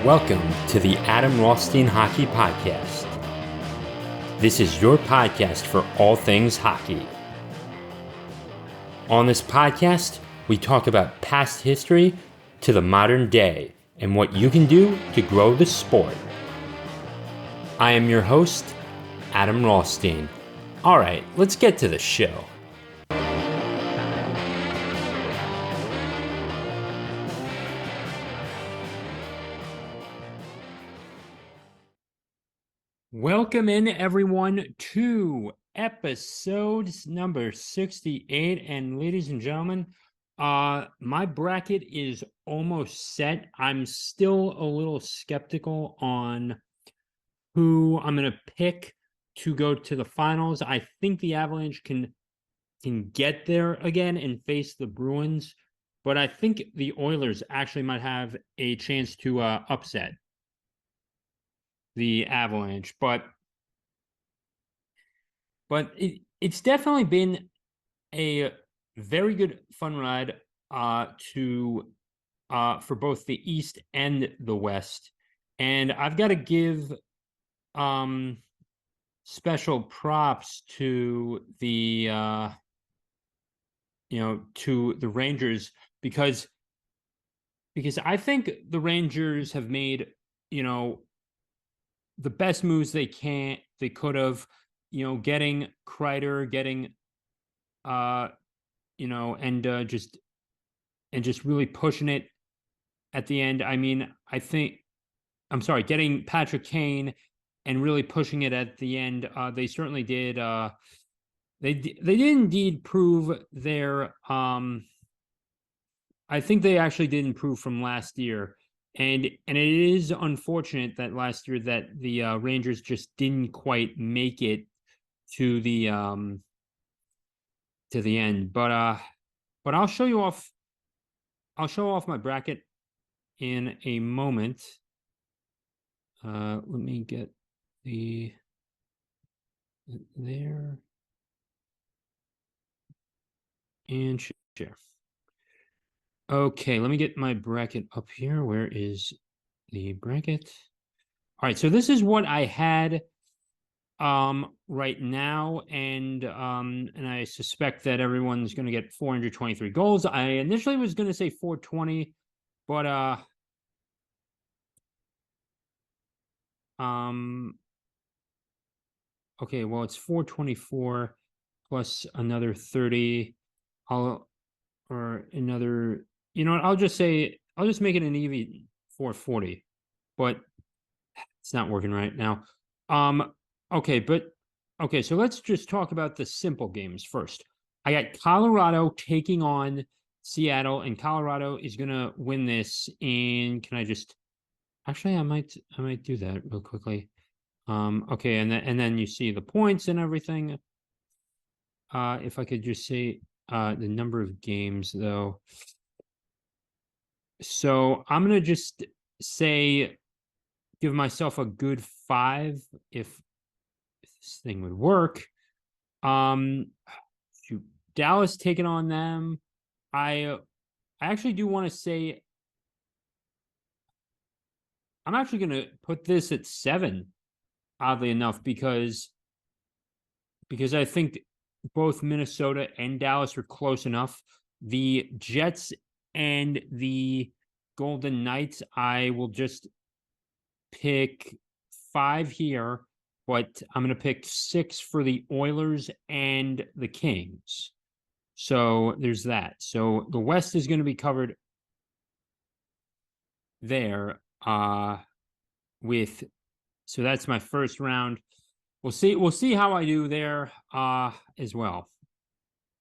Welcome to the Adam Rothstein Hockey Podcast. This is your podcast for all things hockey. On this podcast, we talk about past history to the modern day and what you can do to grow the sport. I am your host, Adam Rothstein. All right, let's get to the show. Welcome in, everyone, to episode number 68. And ladies and gentlemen, my bracket is almost set. I'm still a little skeptical on who I'm going to pick to go to the finals. I think the Avalanche can get there again and face the Bruins, but I think the Oilers actually might have a chance to upset the Avalanche, but it's definitely been a very good fun ride for both the East and the West. And I've got to give special props to the to the Rangers because I think the Rangers have made, the best moves they could have, getting Kreider, getting just really pushing it at the end. I mean, getting Patrick Kane and really pushing it at the end. They certainly did. They did indeed prove their. I think they actually did improve from last year. And it is unfortunate that last year that the Rangers just didn't quite make it to the end. But I'll show you off. I'll show off my bracket in a moment. Let me get there and share. Okay, let me get my bracket up here. Where is the bracket? All right, so this is what I had right now, and I suspect that everyone's going to get 423 goals. I initially was going to say 420, but okay, well, it's 424 plus another 30. I'll just make it an even 440, but it's not working right now. Okay, so let's just talk about the simple games first. I got Colorado taking on Seattle, and Colorado is gonna win this. And can I just actually I might do that real quickly. Okay, and then you see the points and everything. If I could just say the number of games though. So I'm gonna just say give myself a good 5 if this thing would work. Dallas taking on them. I actually do want to say I'm actually going to put this at 7, oddly enough, because I think both Minnesota and Dallas are close enough. The Jets and the Golden Knights, I will just pick 5 here, but I'm going to pick 6 for the Oilers and the Kings. So there's that. So the West is going to be covered there so that's my first round. We'll see how I do there as well.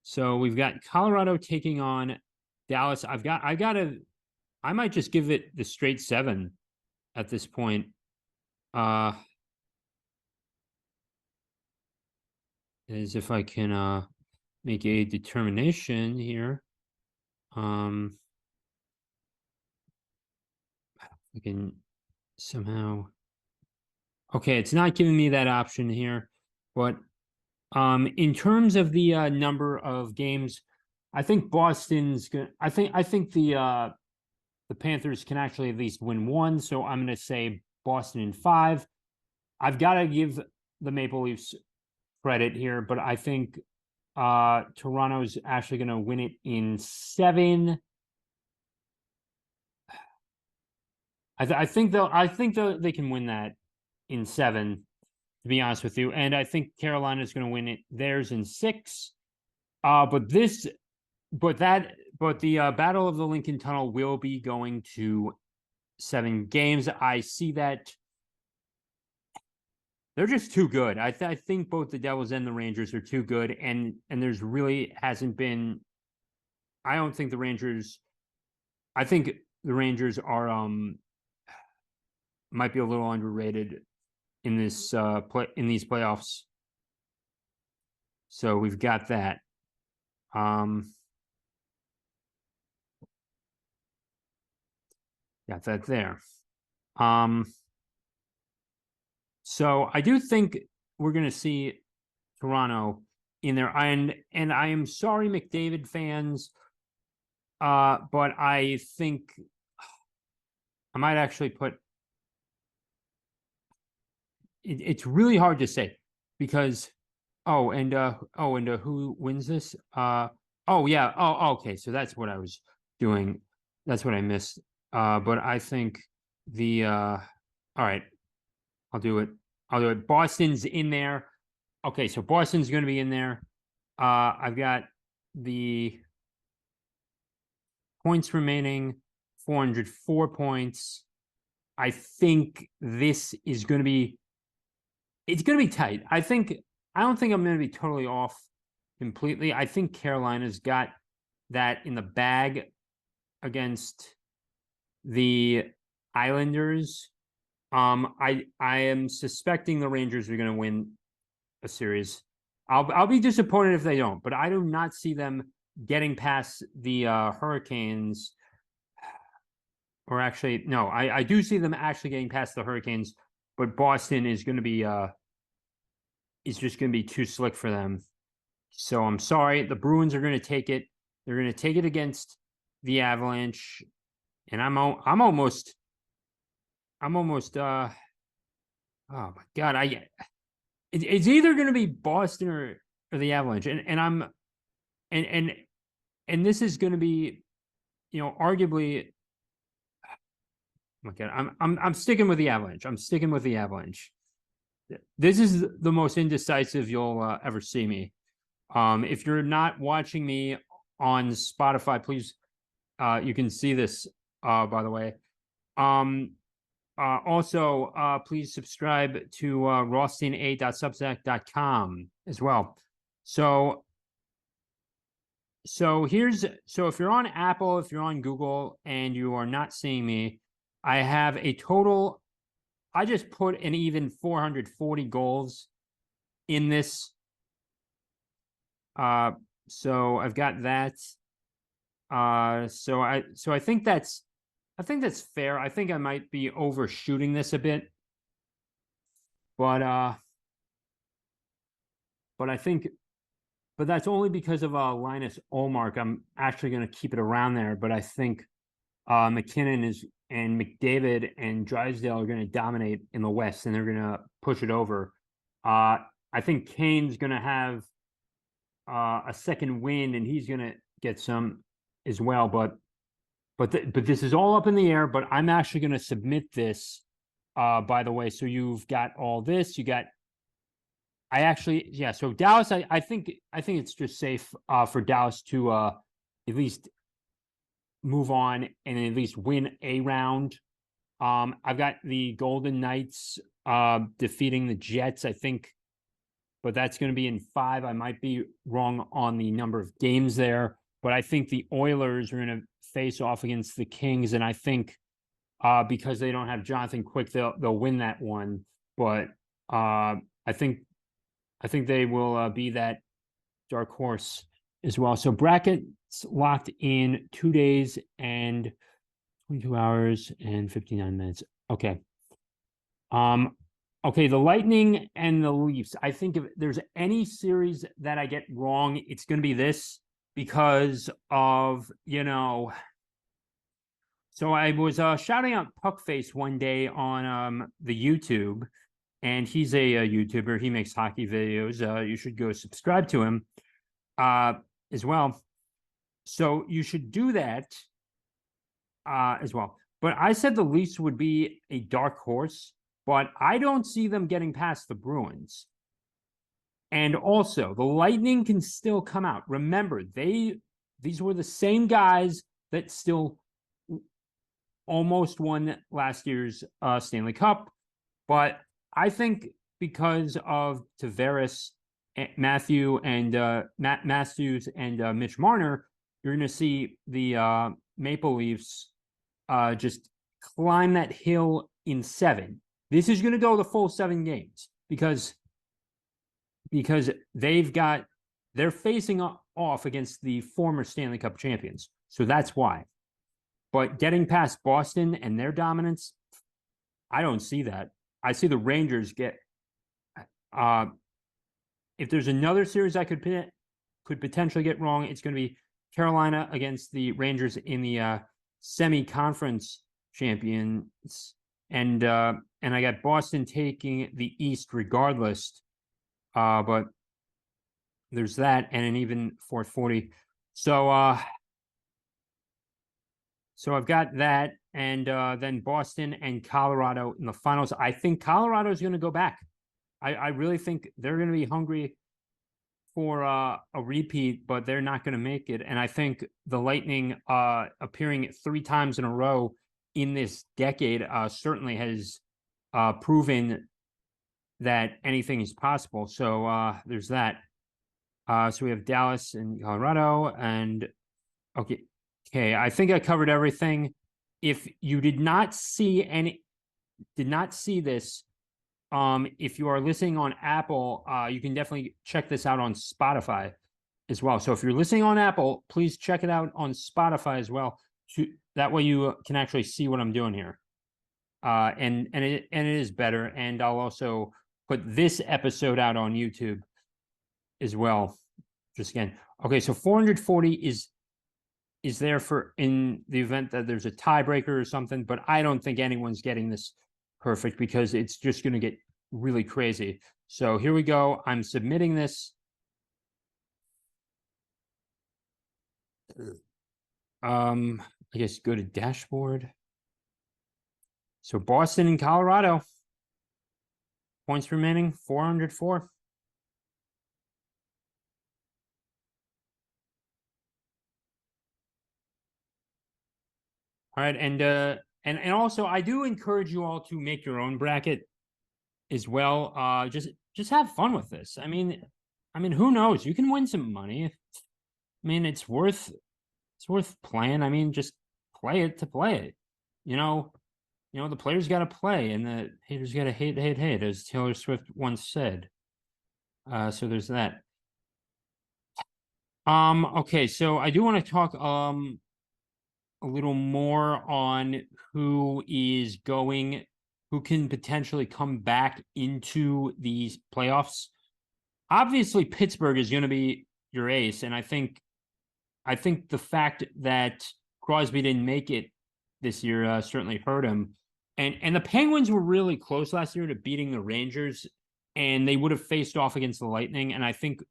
So we've got Colorado taking on Dallas. I might just give it the straight 7 at this point. As if I can make a determination here. I can somehow. Okay, it's not giving me that option here, but in terms of the number of games, I think Boston's gonna. I think the the Panthers can actually at least win one. So I'm going to say Boston in 5. I've got to give the Maple Leafs credit here, but I think Toronto's actually going to win it in 7. I think they can win that in 7, to be honest with you. And I think Carolina's going to win it theirs in 6. But the Battle of the Lincoln Tunnel will be going to 7 games. I see that they're just too good. I think both the Devils and the Rangers are too good, and there's really hasn't been. I don't think the Rangers. I think the Rangers are might be a little underrated in this in these playoffs. So we've got that. Got that there. So I do think we're going to see Toronto in there, and I am sorry, McDavid fans, but I think I might actually put. It's really hard to say because who wins this? Okay, so that's what I was doing. That's what I missed. But I think all right, I'll do it. Boston's in there. Okay, so Boston's going to be in there. I've got the points remaining, 404 points. I think this is going to be. It's going to be tight. I don't think I'm going to be totally off completely. I think Carolina's got that in the bag against the Islanders. I am suspecting the Rangers are going to win a series. I'll be disappointed if they don't, but I do not see them getting past the Hurricanes. Or actually, no, I do see them actually getting past the Hurricanes, but Boston is going to be is just going to be too slick for them. So I'm sorry. The Bruins are going to take it. They're going to take it against the Avalanche, and I'm almost. Oh my God! It's either going to be Boston or the Avalanche, and this is going to be, arguably. Oh my God, I'm sticking with the Avalanche. I'm sticking with the Avalanche. This is the most indecisive you'll ever see me. If you're not watching me on Spotify, please, you can see this, by the way. Also, please subscribe to rothstein8.substack.com as well. So if you're on Apple, if you're on Google, and you are not seeing me, I have a total. I just put an even 440 goals in this. So I've got that. So I think that's fair. I think I might be overshooting this a bit. But that's only because of Linus Ullmark. I'm actually going to keep it around there, but I think McKinnon and McDavid and Drysdale are going to dominate in the West, and they're going to push it over. I think Kane's going to have a second win, and he's going to get some as well. But this is all up in the air. But I'm actually going to submit this, by the way. So you've got all this. So Dallas. I think it's just safe for Dallas to at least move on and at least win a round. I've got the Golden Knights defeating the Jets, I think, but that's going to be in 5. I might be wrong on the number of games there, but I think the Oilers are going to face off against the Kings, and I think because they don't have Jonathan Quick, they'll win that one. But I think they will be that dark horse as well. So brackets locked in 2 days and 22 hours and 59 minutes. Okay. Okay, the Lightning and the Leafs. I think if there's any series that I get wrong, it's going to be this because of, so So I was shouting out Puckface one day on the YouTube, and he's a YouTuber. He makes hockey videos. You should go subscribe to him as well. So you should do that as well. But I said the Leafs would be a dark horse, but I don't see them getting past the Bruins. And also, the Lightning can still come out. Remember, these were the same guys that still almost won last year's Stanley Cup. But I think because of Tavares, Matthews, and Mitch Marner, you're going to see the Maple Leafs just climb that hill in 7. This is going to go the full 7 games because they're facing off against the former Stanley Cup champions. So that's why. But getting past Boston and their dominance, I don't see that. I see the Rangers get if there's another series I could potentially get wrong, it's going to be Carolina against the Rangers in the semi-conference champions, and I got Boston taking the East regardless. But there's that, and an even 440. So I've got that, and then Boston and Colorado in the finals. I think Colorado is going to go back. I really think they're going to be hungry for a repeat, but they're not going to make it. And I think the Lightning appearing 3 times in a row in this decade certainly has proven that anything is possible. So there's that. So we have Dallas and Colorado, and okay, I think I covered everything. If you did not see this, if you are listening on Apple, you can definitely check this out on Spotify as well. So if you're listening on Apple, please check it out on Spotify as well. That way you can actually see what I'm doing here. And it is better. And I'll also put this episode out on YouTube as well. Just again. Okay, so 440 is there for in the event that there's a tiebreaker or something, but I don't think anyone's getting this perfect because it's just going to get really crazy. So here we go. I'm submitting this. I guess go to dashboard. So Boston and Colorado. Points remaining, 404. All right, and also I do encourage you all to make your own bracket as well. Just have fun with this. I mean, who knows? You can win some money. I mean, it's worth playing. I mean, just play it to play it. The players got to play, and the haters got to hate, as Taylor Swift once said. So there's that. Okay, so I do want to talk a little more on who can potentially come back into these playoffs. Obviously, Pittsburgh is going to be your ace, and I think the fact that Crosby didn't make it this year certainly hurt him. And the Penguins were really close last year to beating the Rangers, and they would have faced off against the Lightning. And I think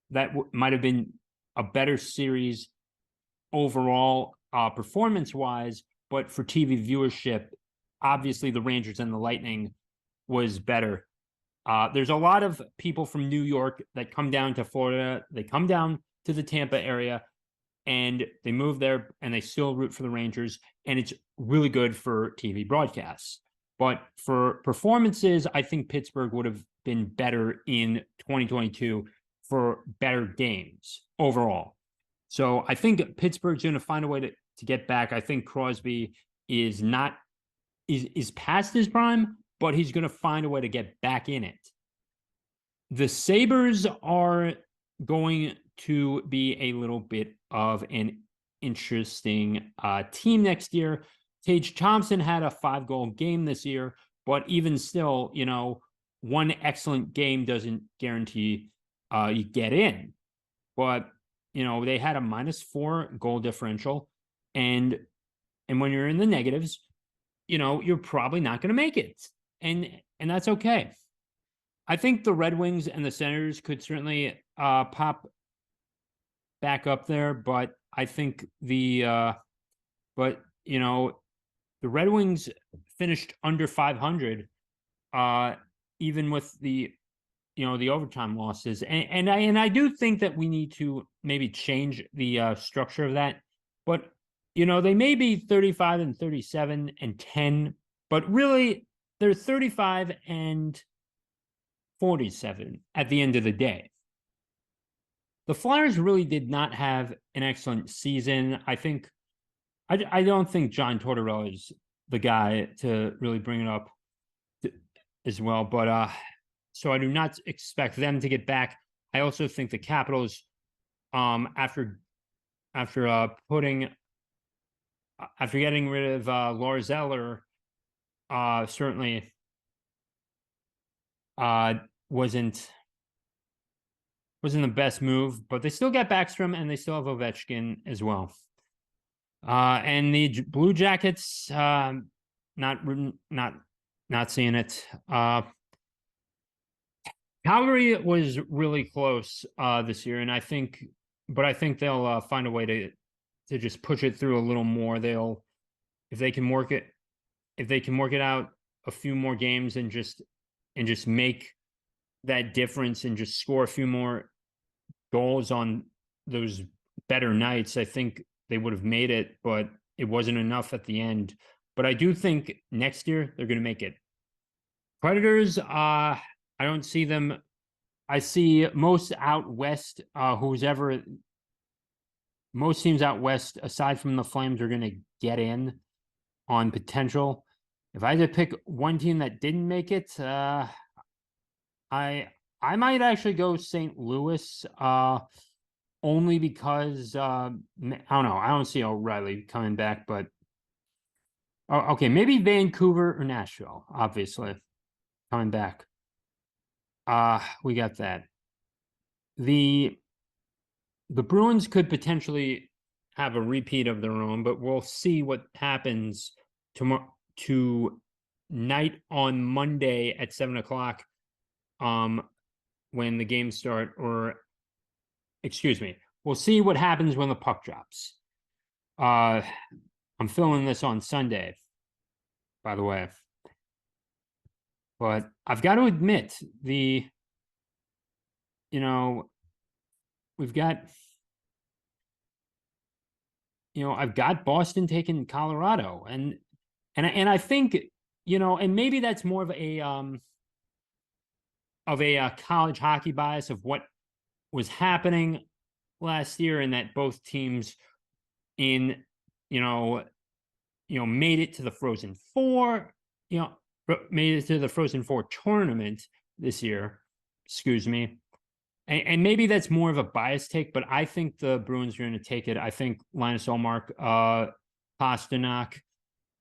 that might have been a better series overall performance-wise, but for TV viewership, obviously the Rangers and the Lightning was better. There's a lot of people from New York that come down to Florida. They come down to the Tampa area, and they move there, and they still root for the Rangers, and it's really good for TV broadcasts. But for performances, I think Pittsburgh would have been better in 2022 for better games overall. So I think Pittsburgh's going to find a way to get back. I think Crosby is past his prime, but he's going to find a way to get back in it. The Sabres are going to be a little bit of an interesting team next year. Tage Thompson had a 5-goal game this year, but even still, one excellent game doesn't guarantee you get in. But they had a -4 goal differential, and And when you're in the negatives, you're probably not going to make it. And that's okay. I think the Red Wings and the Senators could certainly pop back up there, but I think the Red Wings finished under 500, even with the overtime losses, and I do think that we need to maybe change the structure of that. But they may be 35 and 37 and 10, but really they're 35 and 47 at the end of the day. The Flyers really did not have an excellent season. I don't think John Tortorella is the guy to really bring it up as well, but so I do not expect them to get back. I also think the Capitals, after getting rid of Lars Eller, certainly wasn't the best move, but they still got Backstrom and they still have Ovechkin as well. And the Blue Jackets, not seeing it. Calgary was really close this year, and I think they'll find a way to just push it through a little more. If they can work it out a few more games and just make that difference and just score a few more goals on those better nights, I think they would have made it, but it wasn't enough at the end. But I do think next year they're going to make it. Predators, I don't see them. I see most out west, most teams out west, aside from the Flames, are going to get in on potential. If I had to pick one team that didn't make it, I might actually go St. Louis, only because I don't know. I don't see O'Reilly coming back, but okay, maybe Vancouver or Nashville, obviously coming back. We got that. The Bruins could potentially have a repeat of their own, but we'll see what happens tonight on Monday at 7:00. When the games start, or excuse me, we'll see what happens when the puck drops. I'm filming this on Sunday, by the way. But I've got to admit, we've got, I've got Boston taking Colorado, and I think, and maybe that's more of a college hockey bias of what was happening last year, and that both teams made it to the Frozen Four, made it to the Frozen Four tournament this year, excuse me. And maybe that's more of a biased take, but I think the Bruins are going to take it. I think Linus Ullmark, Pasternak,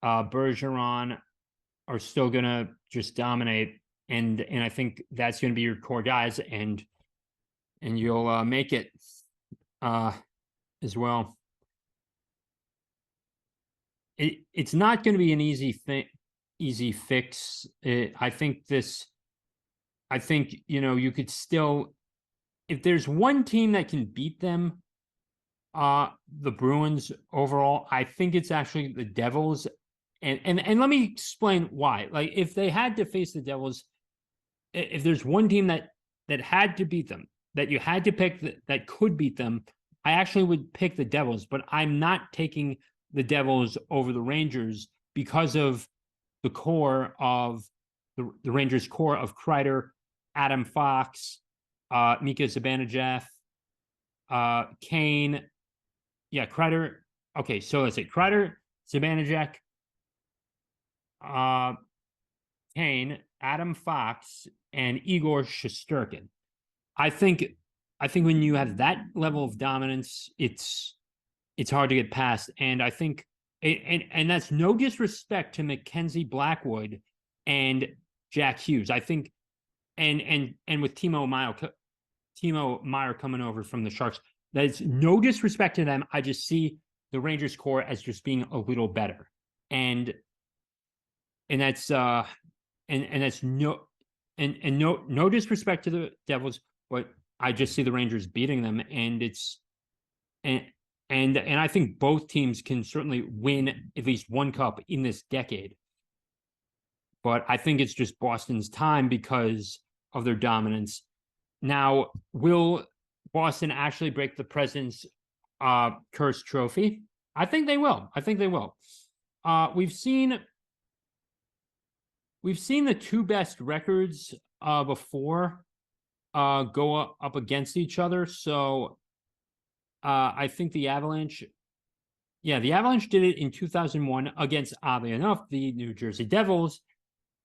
Bergeron are still going to just dominate. And I think that's going to be your core guys, and you'll make it as well. It's not going to be an easy fix. I think you could still, if there's one team that can beat them, the Bruins overall, I think it's actually the Devils. And let me explain why. Like, if they had to face the Devils, if there's one team that had to beat them, that you had to pick that could beat them, I actually would pick the Devils, but I'm not taking the Devils over the Rangers because of the core of the Rangers core of Kreider, Adam Fox, Mika Zibanejad, Kane. Yeah, Kreider. Okay, so let's say Kreider, Zibanejad, Kane, Adam Fox, and Igor Shesterkin. I think when you have that level of dominance, it's hard to get past. And I think, and that's no disrespect to Mackenzie Blackwood and Jack Hughes. I think, and with Timo Meier coming over from the Sharks, that is no disrespect to them. I just see the Rangers core as just being a little better. And that's and that's no disrespect to the Devils, but I just see the Rangers beating them, and it's and I think both teams can certainly win at least one cup in this decade. But I think it's just Boston's time because of their dominance. Now, will Boston actually break the President's cursed trophy? I think they will. I think they will. We've seen the two best records before go up against each other. So I think the Avalanche did it in 2001 against, oddly enough, the New Jersey Devils,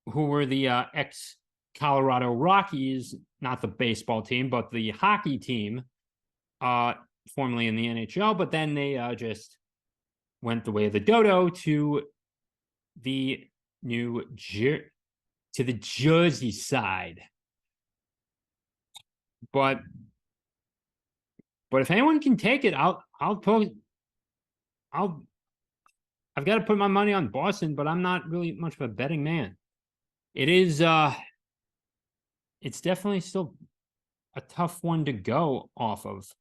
who were the ex-Colorado Rockies, not the baseball team, but the hockey team, formerly in the NHL. But then they just went the way of the dodo to the Jersey side. But if anyone can take it, I've got to put my money on Boston, but I'm not really much of a betting man. It is it's definitely still a tough one to go off of.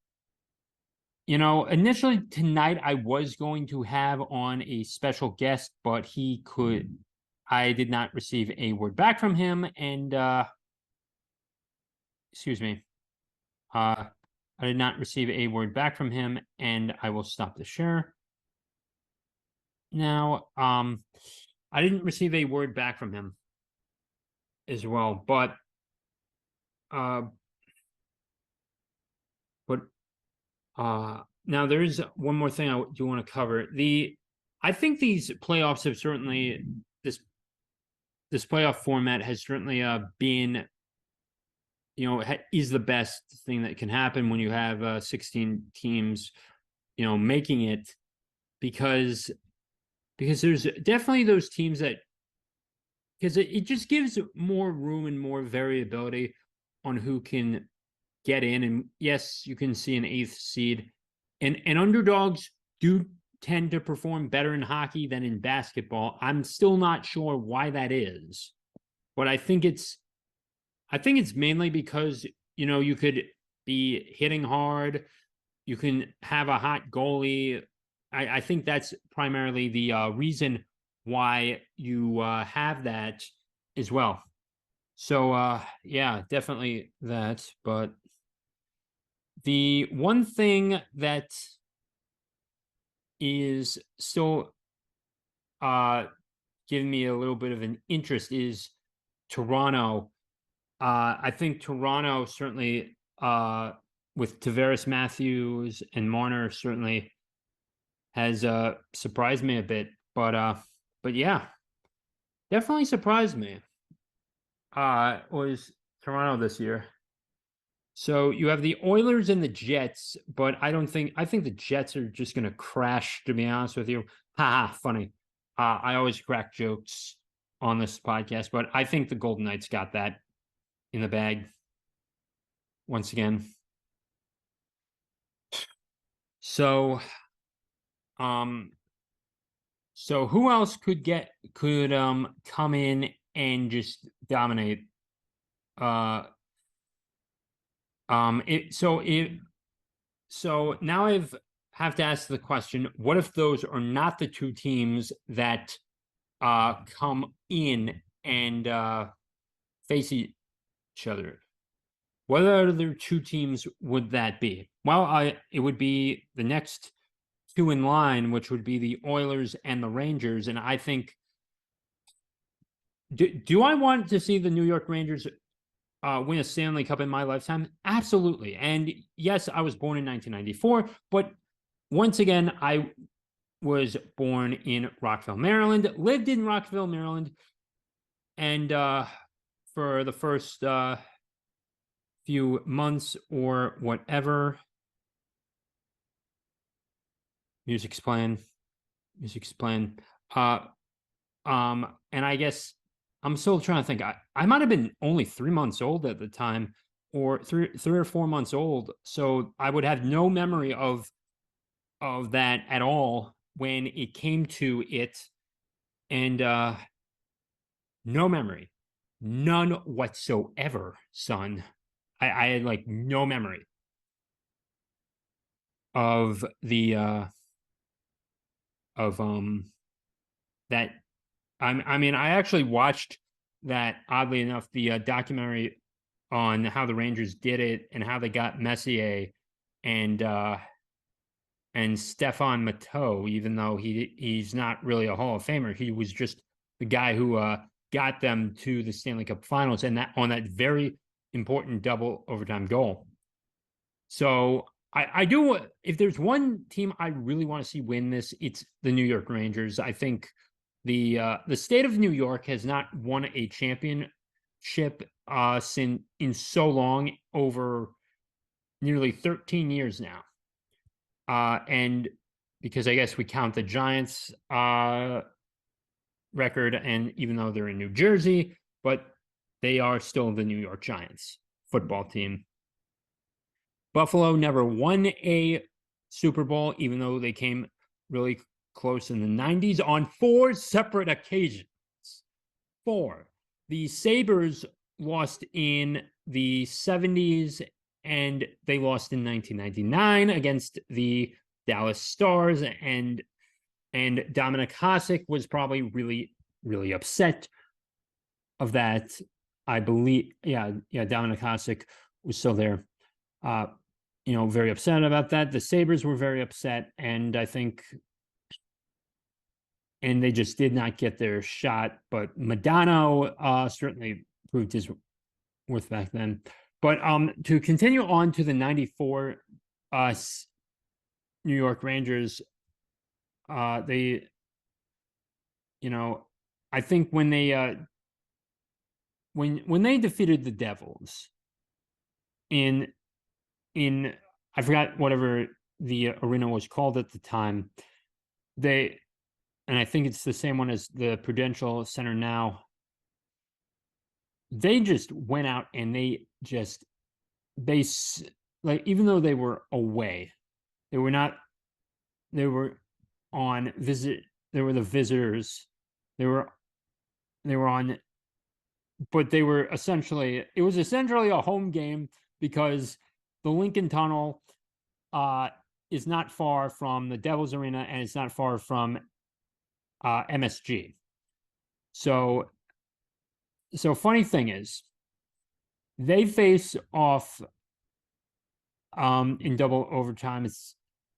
You know, initially tonight I was going to have on a special guest, but I did not receive a word back from him, and excuse me. I did not receive a word back from him, and I will stop the share. Now, I didn't receive a word back from him as well, but now there is one more thing I do want to cover. I think these playoffs have certainly this playoff format has certainly been, you know, is the best thing that can happen when you have 16 teams, you know, making it, because there's definitely those teams that, because it just gives more room and more variability on who can get in. And yes, you can see an 8th seed, and underdogs do tend to perform better in hockey than in basketball. I'm still not sure why that is, but I think it's mainly because, you know, you could be hitting hard, you can have a hot goalie. I think that's primarily the reason why you have that as well. So yeah, definitely that. But the one thing that is still giving me a little bit of an interest is Toronto. I think Toronto certainly, with Tavares, Matthews, and Marner, certainly has surprised me a bit. But yeah, definitely surprised me. Was Toronto this year. So you have the Oilers and the Jets, but I think the Jets are just going to crash, to be honest with you. Ha, funny. I always crack jokes on this podcast, but I think the Golden Knights got that in the bag once again. So who else could come in and just dominate? So now have to ask the question, what if those are not the two teams that come in and face each other? What other two teams would that be? Well, it would be the next two in line, which would be the Oilers and the Rangers. And I think, do I want to see the New York Rangers win a Stanley Cup in my lifetime? Absolutely. And yes, I was born in 1994, but once again, I was born in Rockville, Maryland, lived in Rockville, Maryland, and for the first few months or whatever, music's playing. And I guess I'm still trying to think. I might have been only 3 months old at the time, or three or 4 months old. So I would have no memory of of that at all when it came to it. And no memory. None whatsoever, son. I had like no memory of the of that. I mean, I actually watched that, oddly enough, the documentary on how the Rangers did it and how they got Messier and Stefan Matteau, even though he's not really a Hall of Famer. He was just the guy who got them to the Stanley Cup Finals, and that on that very important double overtime goal. So I do. If there's one team I really want to see win this, it's the New York Rangers. I think the state of New York has not won a championship since in so long, over nearly 13 years now. And because I guess we count the Giants record, and even though they're in New Jersey, but they are still the New York Giants football team. Buffalo never won a Super Bowl, even though they came really close in the 90s on 4 separate occasions. 4. The Sabres lost in the 70s, and they lost in 1999 against the Dallas Stars, and Dominic Hasek was probably really, really upset of that. I believe, yeah, Dominic Hasek was still there. Very upset about that. The Sabres were very upset, and I think, and they just did not get their shot. But Modano certainly proved his worth back then. But to continue on to the 94 New York Rangers, they, I think when they when they defeated the Devils in I forgot whatever the arena was called at the time, and I think it's the same one as the Prudential Center now. They just went out and they like, even though they were away, they were on visit. They were the visitors. They were on, but it was essentially a home game, because the Lincoln Tunnel is not far from the Devils Arena, and it's not far from MSG. So funny thing is, they face off in double overtime.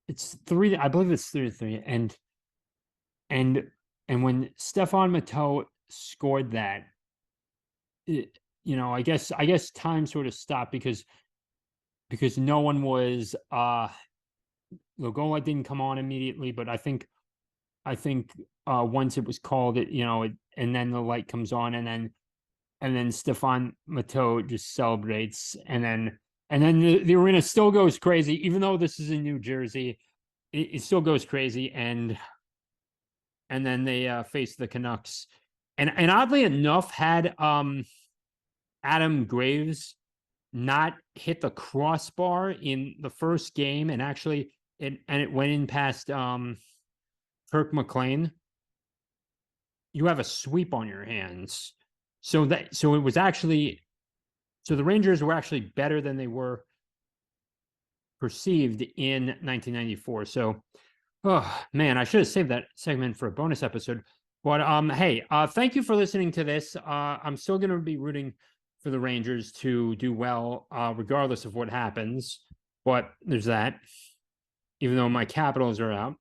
It's 3. I believe it's 3-3, and when Stefan Matteau scored that, I guess time sort of stopped because no one was Lugola didn't come on immediately, but I think once it was called, and then the light comes on, and then Stefan Matteau just celebrates, and then the arena still goes crazy, even though this is in New Jersey. It still goes crazy, and then they face the Canucks, and oddly enough, had Adam Graves not hit the crossbar in the first game, and actually it went in past Kirk McLean, you have a sweep on your hands. So the Rangers were actually better than they were perceived in 1994. So, oh man, I should have saved that segment for a bonus episode. But hey, thank you for listening to this. I'm still going to be rooting for the Rangers to do well, regardless of what happens. But there's that, even though my Capitals are out.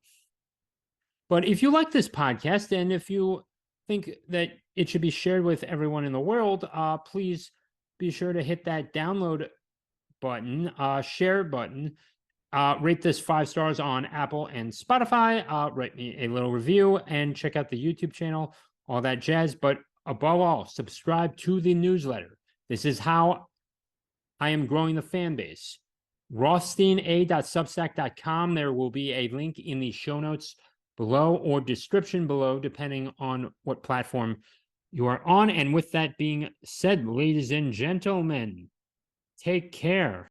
But if you like this podcast, and if you think that it should be shared with everyone in the world, please be sure to hit that download button, share button, rate this 5 stars on Apple and Spotify, write me a little review, and check out the YouTube channel, all that jazz. But above all, subscribe to the newsletter. This is how I am growing the fan base. rothsteina.substack.com. There will be a link in the show notes below, or description below, depending on what platform you are on. And with that being said, ladies and gentlemen, take care.